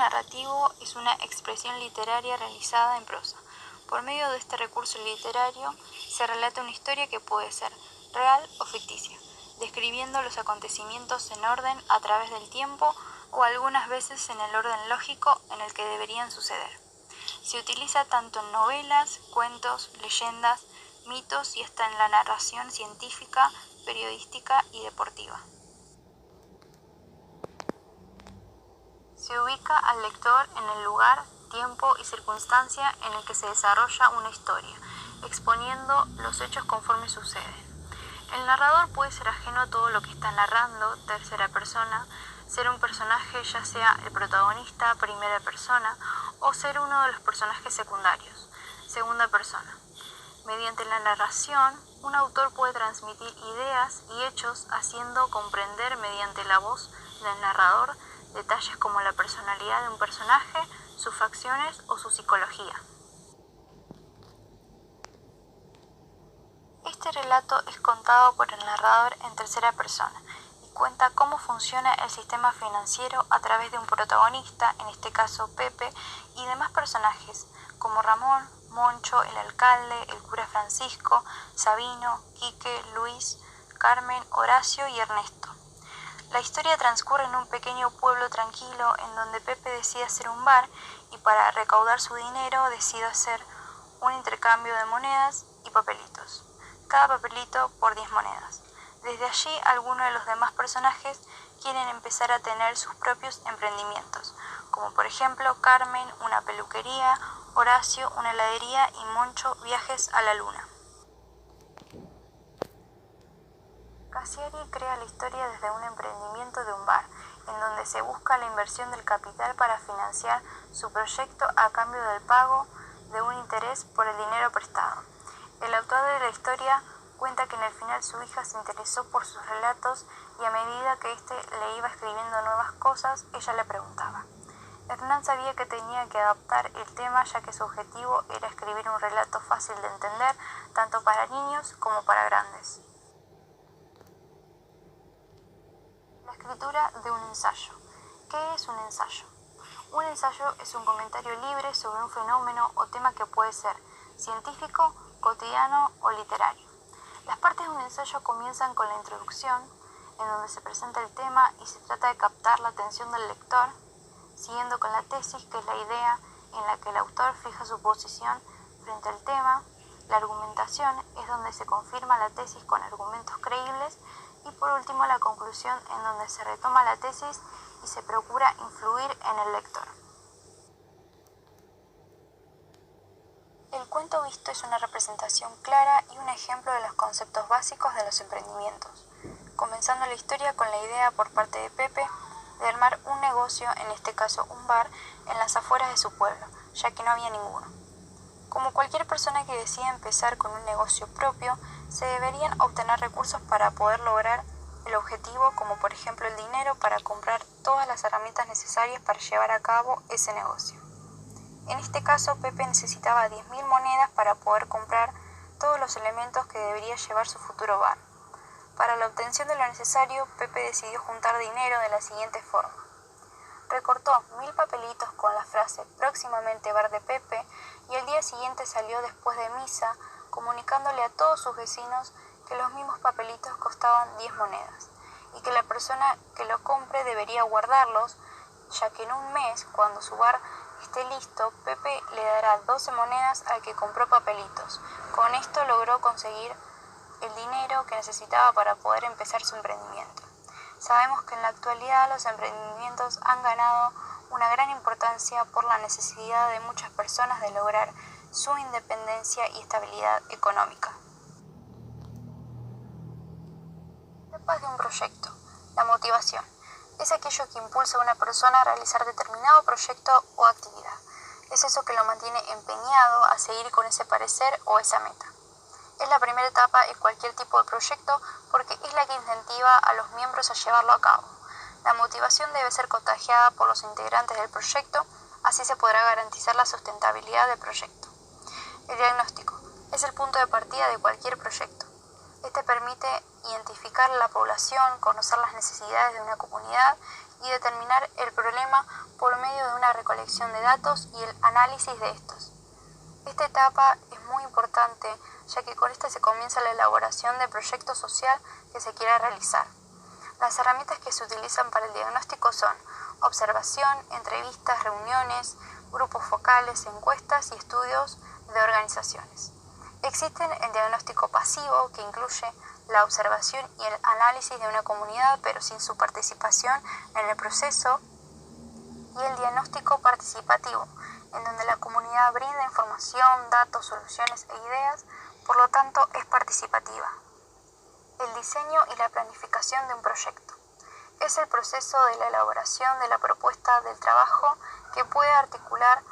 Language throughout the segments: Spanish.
narrativo es una expresión literaria realizada en prosa. Por medio de este recurso literario se relata una historia que puede ser real o ficticia, describiendo los acontecimientos en orden a través del tiempo o algunas veces en el orden lógico en el que deberían suceder. Se utiliza tanto en novelas, cuentos, leyendas, mitos y hasta en la narración científica, periodística y deportiva. Se ubica al lector en el lugar, tiempo y circunstancia en el que se desarrolla una historia, exponiendo los hechos conforme suceden. El narrador puede ser ajeno a todo lo que está narrando, tercera persona, ser un personaje ya sea el protagonista, primera persona, o ser uno de los personajes secundarios, segunda persona. Mediante la narración, un autor puede transmitir ideas y hechos haciendo comprender mediante la voz del narrador detalles como la personalidad de un personaje, sus facciones o su psicología. Este relato es contado por el narrador en tercera persona y cuenta cómo funciona el sistema financiero a través de un protagonista, en este caso Pepe, y demás personajes como Ramón, Moncho, el alcalde, el cura Francisco, Sabino, Quique, Luis, Carmen, Horacio y Ernesto. La historia transcurre en un pequeño pueblo tranquilo en donde Pepe decide hacer un bar y para recaudar su dinero decide hacer un intercambio de monedas y papelitos, cada papelito por 10 monedas. Desde allí algunos de los demás personajes quieren empezar a tener sus propios emprendimientos, como por ejemplo Carmen, una peluquería, Horacio, una heladería y Moncho, viajes a la luna. Cassiari crea la historia desde un emprendimiento de un bar, en donde se busca la inversión del capital para financiar su proyecto a cambio del pago de un interés por el dinero prestado. El autor de la historia cuenta que en el final su hija se interesó por sus relatos y a medida que éste le iba escribiendo nuevas cosas, ella le preguntaba. Hernán sabía que tenía que adaptar el tema ya que su objetivo era escribir un relato fácil de entender tanto para niños como para grandes. La escritura de un ensayo. ¿Qué es un ensayo? Un ensayo es un comentario libre sobre un fenómeno o tema que puede ser científico, cotidiano o literario. Las partes de un ensayo comienzan con la introducción, en donde se presenta el tema y se trata de captar la atención del lector, siguiendo con la tesis, que es la idea en la que el autor fija su posición frente al tema. La argumentación es donde se confirma la tesis con argumentos creíbles y por último la conclusión, en donde se retoma la tesis y se procura influir en el lector. El cuento visto es una representación clara y un ejemplo de los conceptos básicos de los emprendimientos, comenzando la historia con la idea por parte de Pepe de armar un negocio, en este caso un bar, en las afueras de su pueblo, ya que no había ninguno. Como cualquier persona que decida empezar con un negocio propio, se deberían obtener recursos para poder lograr el objetivo, como por ejemplo el dinero para comprar todas las herramientas necesarias para llevar a cabo ese negocio. En este caso, Pepe necesitaba 10.000 monedas para poder comprar todos los elementos que debería llevar su futuro bar. Para la obtención de lo necesario, Pepe decidió juntar dinero de la siguiente forma. Recortó 1.000 papelitos con la frase próximamente bar de Pepe y el día siguiente salió después de misa comunicándole a todos sus vecinos que los mismos papelitos costaban 10 monedas y que la persona que lo compre debería guardarlos, ya que en un mes, cuando su bar esté listo, Pepe le dará 12 monedas al que compró papelitos. Con esto logró conseguir el dinero que necesitaba para poder empezar su emprendimiento. Sabemos que en la actualidad los emprendimientos han ganado una gran importancia por la necesidad de muchas personas de lograr su independencia y estabilidad económica. Etapas de un proyecto. La motivación es aquello que impulsa a una persona a realizar determinado proyecto o actividad. Es eso que lo mantiene empeñado a seguir con ese parecer o esa meta. Es la primera etapa en cualquier tipo de proyecto porque es la que incentiva a los miembros a llevarlo a cabo. La motivación debe ser contagiada por los integrantes del proyecto, así se podrá garantizar la sustentabilidad del proyecto. El diagnóstico es el punto de partida de cualquier proyecto. Este permite identificar la población, conocer las necesidades de una comunidad y determinar el problema por medio de una recolección de datos y el análisis de estos. Esta etapa es muy importante, ya que con esta se comienza la elaboración del proyecto social que se quiera realizar. Las herramientas que se utilizan para el diagnóstico son observación, entrevistas, reuniones, grupos focales, encuestas y estudios de organizaciones. Existen el diagnóstico pasivo, que incluye la observación y el análisis de una comunidad, pero sin su participación en el proceso, y el diagnóstico participativo, en donde la comunidad brinda información, datos, soluciones e ideas, por lo tanto es participativa. El diseño y la planificación de un proyecto. Es el proceso de la elaboración de la propuesta del trabajo que puede articular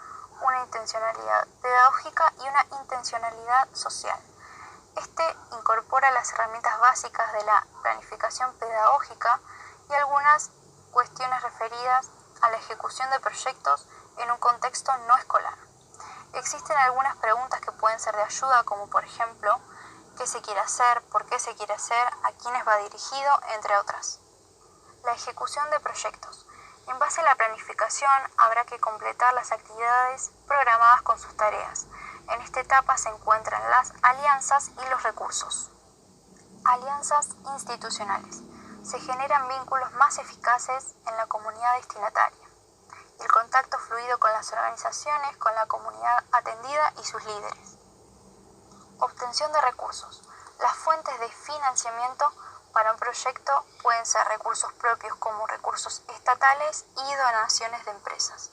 una intencionalidad pedagógica y una intencionalidad social. Este incorpora las herramientas básicas de la planificación pedagógica y algunas cuestiones referidas a la ejecución de proyectos en un contexto no escolar. Existen algunas preguntas que pueden ser de ayuda, como por ejemplo, ¿qué se quiere hacer? ¿Por qué se quiere hacer? ¿A quiénes va dirigido? Entre otras. La ejecución de proyectos. En base a la planificación, habrá que completar las actividades programadas con sus tareas. En esta etapa se encuentran las alianzas y los recursos. Alianzas institucionales. Se generan vínculos más eficaces en la comunidad destinataria. El contacto fluido con las organizaciones, con la comunidad atendida y sus líderes. Obtención de recursos. Las fuentes de financiamiento para un proyecto pueden ser recursos propios como recursos estatales y donaciones de empresas.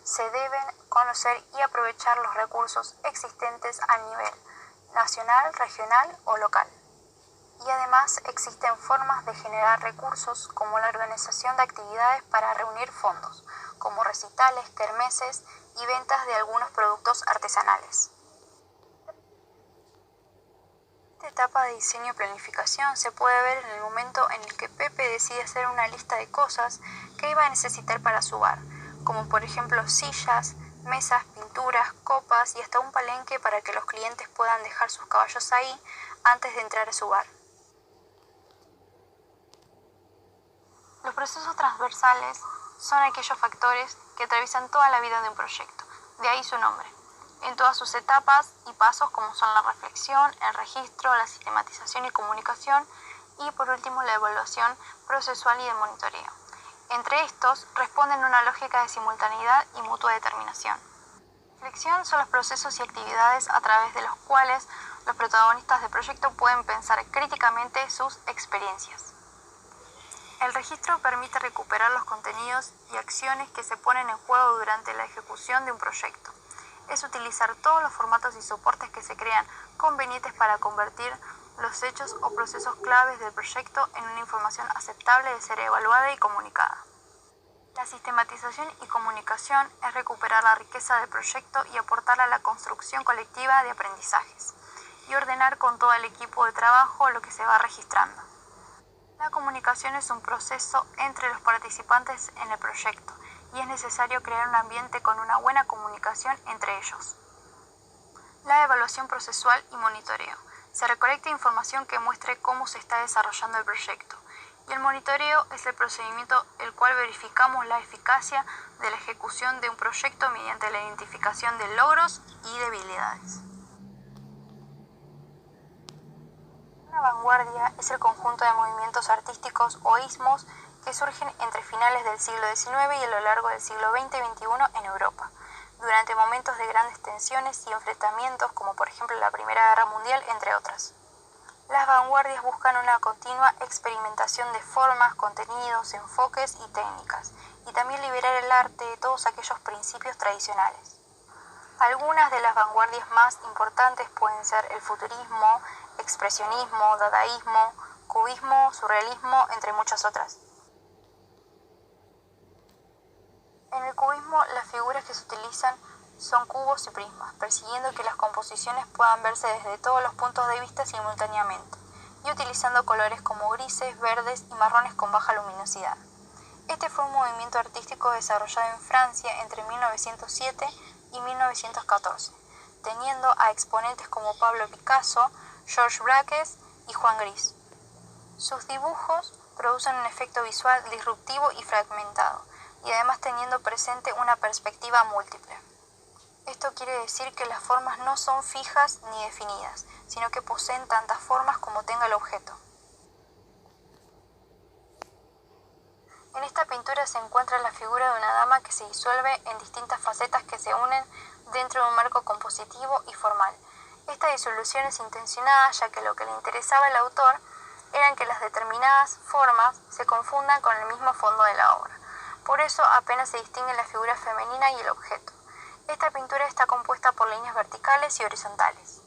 Se deben conocer y aprovechar los recursos existentes a nivel nacional, regional o local. Y además existen formas de generar recursos como la organización de actividades para reunir fondos, como recitales, kermeses y ventas de algunos productos artesanales. Esta etapa de diseño y planificación se puede ver en el momento en el que Pepe decide hacer una lista de cosas que iba a necesitar para su bar, como por ejemplo sillas, mesas, pinturas, copas y hasta un palenque para que los clientes puedan dejar sus caballos ahí antes de entrar a su bar. Los procesos transversales son aquellos factores que atraviesan toda la vida de un proyecto, de ahí su nombre, en todas sus etapas y pasos como son la reflexión, el registro, la sistematización y comunicación y por último la evaluación procesual y de monitoreo. Entre estos responden una lógica de simultaneidad y mutua determinación. La reflexión son los procesos y actividades a través de los cuales los protagonistas del proyecto pueden pensar críticamente sus experiencias. El registro permite recuperar los contenidos y acciones que se ponen en juego durante la ejecución de un proyecto. Es utilizar todos los formatos y soportes que se crean convenientes para convertir los hechos o procesos claves del proyecto en una información aceptable de ser evaluada y comunicada. La sistematización y comunicación es recuperar la riqueza del proyecto y aportar a la construcción colectiva de aprendizajes, y ordenar con todo el equipo de trabajo lo que se va registrando. La comunicación es un proceso entre los participantes en el proyecto y es necesario crear un ambiente con una buena comunicación entre ellos. La evaluación procesual y monitoreo. Se recolecta información que muestre cómo se está desarrollando el proyecto y el monitoreo es el procedimiento el cual verificamos la eficacia de la ejecución de un proyecto mediante la identificación de logros y debilidades. Una vanguardia es el conjunto de movimientos artísticos o ismos que surgen entre finales del siglo XIX y a lo largo del siglo XX y XXI en Europa, durante momentos de grandes tensiones y enfrentamientos como por ejemplo la Primera Guerra Mundial, entre otras. Las vanguardias buscan una continua experimentación de formas, contenidos, enfoques y técnicas, y también liberar el arte de todos aquellos principios tradicionales. Algunas de las vanguardias más importantes pueden ser el futurismo, expresionismo, dadaísmo, cubismo, surrealismo, entre muchas otras. En el cubismo, las figuras que se utilizan son cubos y prismas, persiguiendo que las composiciones puedan verse desde todos los puntos de vista simultáneamente, y utilizando colores como grises, verdes y marrones con baja luminosidad. Este fue un movimiento artístico desarrollado en Francia entre 1907 y 1914, teniendo a exponentes como Pablo Picasso, Georges Braques y Juan Gris. Sus dibujos producen un efecto visual disruptivo y fragmentado, y además teniendo presente una perspectiva múltiple. Esto quiere decir que las formas no son fijas ni definidas, sino que poseen tantas formas como tenga el objeto. En esta pintura se encuentra la figura de una dama que se disuelve en distintas facetas que se unen dentro de un marco compositivo y formal. Esta disolución es intencionada, ya que lo que le interesaba al autor eran que las determinadas formas se confundan con el mismo fondo de la obra. Por eso apenas se distingue la figura femenina y el objeto. Esta pintura está compuesta por líneas verticales y horizontales.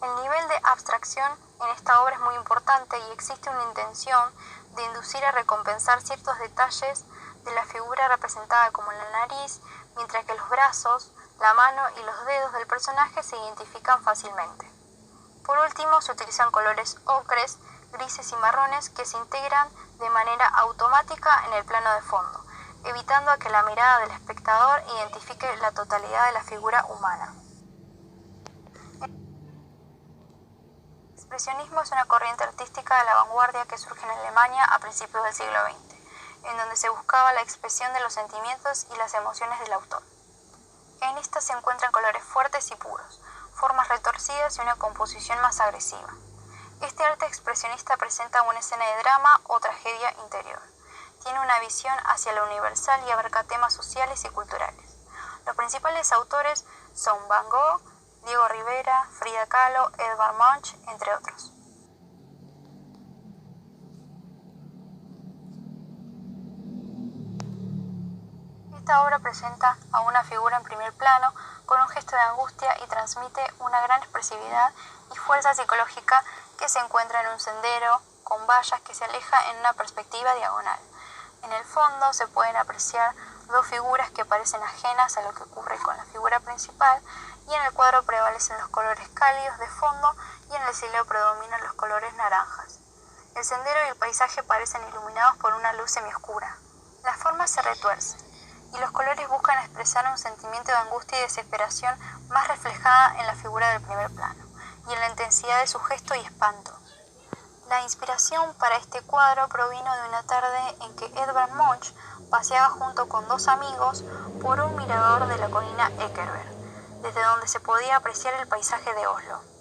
El nivel de abstracción en esta obra es muy importante y existe una intención de inducir a recompensar ciertos detalles de la figura representada como la nariz, mientras que los brazos, la mano y los dedos del personaje se identifican fácilmente. Por último, se utilizan colores ocres, grises y marrones que se integran de manera automática en el plano de fondo, evitando a que la mirada del espectador identifique la totalidad de la figura humana. El expresionismo es una corriente artística de la vanguardia que surge en Alemania a principios del siglo XX, en donde se buscaba la expresión de los sentimientos y las emociones del autor. En esta se encuentran colores fuertes y puros, formas retorcidas y una composición más agresiva. Este arte expresionista presenta una escena de drama o tragedia interior. Tiene una visión hacia lo universal y abarca temas sociales y culturales. Los principales autores son Van Gogh, Diego Rivera, Frida Kahlo, Edvard Munch, entre otros. Esta obra presenta a una figura en primer plano con un gesto de angustia y transmite una gran expresividad y fuerza psicológica que se encuentra en un sendero con vallas que se aleja en una perspectiva diagonal. En el fondo se pueden apreciar dos figuras que parecen ajenas a lo que ocurre con la figura principal, y en el cuadro prevalecen los colores cálidos de fondo y en el cielo predominan los colores naranjas. El sendero y el paisaje parecen iluminados por una luz semioscura. Las formas se retuercen y los colores buscan expresar un sentimiento de angustia y desesperación más reflejada en la figura del primer plano y en la intensidad de su gesto y espanto. La inspiración para este cuadro provino de una tarde en que Edvard Munch paseaba junto con dos amigos por un mirador de la colina Ekeberg, desde donde se podía apreciar el paisaje de Oslo.